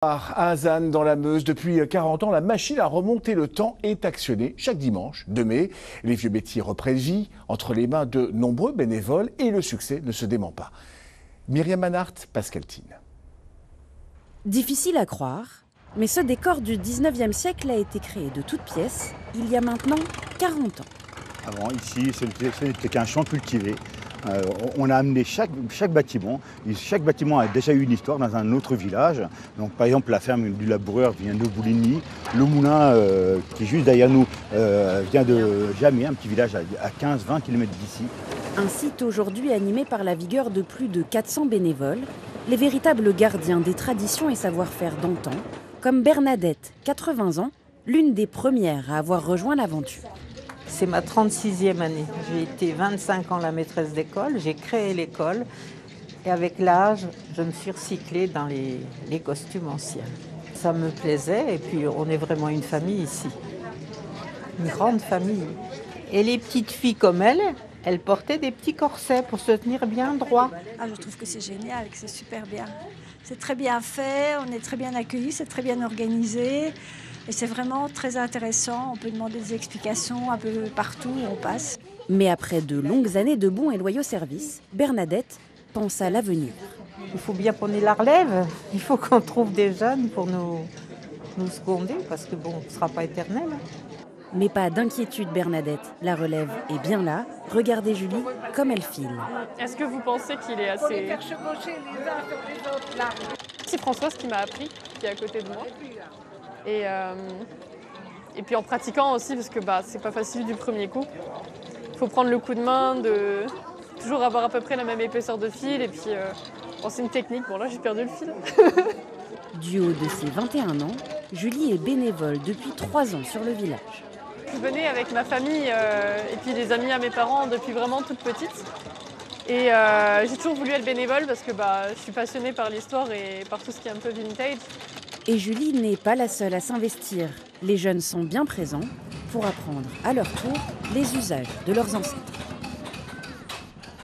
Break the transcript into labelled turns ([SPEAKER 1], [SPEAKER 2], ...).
[SPEAKER 1] À Azanne, dans la Meuse, depuis 40 ans, la machine à remonter le temps est actionnée chaque dimanche de mai. Les vieux métiers reprennent vie entre les mains de nombreux bénévoles et le succès ne se dément pas. Myriam Manhart, Pascal Thine.
[SPEAKER 2] Difficile à croire, mais ce décor du 19e siècle a été créé de toutes pièces il y a maintenant 40 ans.
[SPEAKER 3] Avant, ici, ce n'était qu'un champ cultivé. On a amené chaque bâtiment. Chaque bâtiment a déjà eu une histoire dans un autre village. Donc, par exemple, la ferme du laboureur vient de Bouligny. Le moulin, qui est juste derrière nous, vient de Jamé, un petit village à 15-20 km d'ici.
[SPEAKER 2] Un site aujourd'hui animé par la vigueur de plus de 400 bénévoles, les véritables gardiens des traditions et savoir-faire d'antan, comme Bernadette, 80 ans, l'une des premières à avoir rejoint l'aventure.
[SPEAKER 4] C'est ma 36e année. J'ai été 25 ans la maîtresse d'école, j'ai créé l'école et avec l'âge, je me suis recyclée dans les costumes anciens. Ça me plaisait et puis on est vraiment une famille ici, une grande famille. Et les petites filles comme elles portaient des petits corsets pour se tenir bien droit.
[SPEAKER 5] Je trouve que c'est génial, que c'est super bien. C'est très bien fait, on est très bien accueillis, c'est très bien organisé. Et c'est vraiment très intéressant, on peut demander des explications un peu partout où on passe.
[SPEAKER 2] Mais après de longues années de bons et loyaux services, Bernadette pense à l'avenir.
[SPEAKER 4] Il faut bien qu'on ait la relève, il faut qu'on trouve des jeunes pour nous seconder, parce que bon, ce ne sera pas éternel.
[SPEAKER 2] Mais pas d'inquiétude Bernadette, la relève est bien là. Regardez Julie comme elle file.
[SPEAKER 6] Est-ce que vous pensez qu'il est assez... Pour les faire chevaucher les uns sur les autres là. C'est Françoise qui m'a appris, qui est à côté de moi. Et puis en pratiquant aussi, parce que c'est pas facile du premier coup. Il faut prendre le coup de main, de toujours avoir à peu près la même épaisseur de fil. Et puis c'est une technique. Bon là j'ai perdu le fil.
[SPEAKER 2] Du haut de ses 21 ans, Julie est bénévole depuis 3 ans sur le village.
[SPEAKER 6] Je venais avec ma famille et puis des amis à mes parents depuis vraiment toute petite. Et j'ai toujours voulu être bénévole parce que je suis passionnée par l'histoire et par tout ce qui est un peu vintage.
[SPEAKER 2] Et Julie n'est pas la seule à s'investir. Les jeunes sont bien présents pour apprendre à leur tour les usages de leurs ancêtres.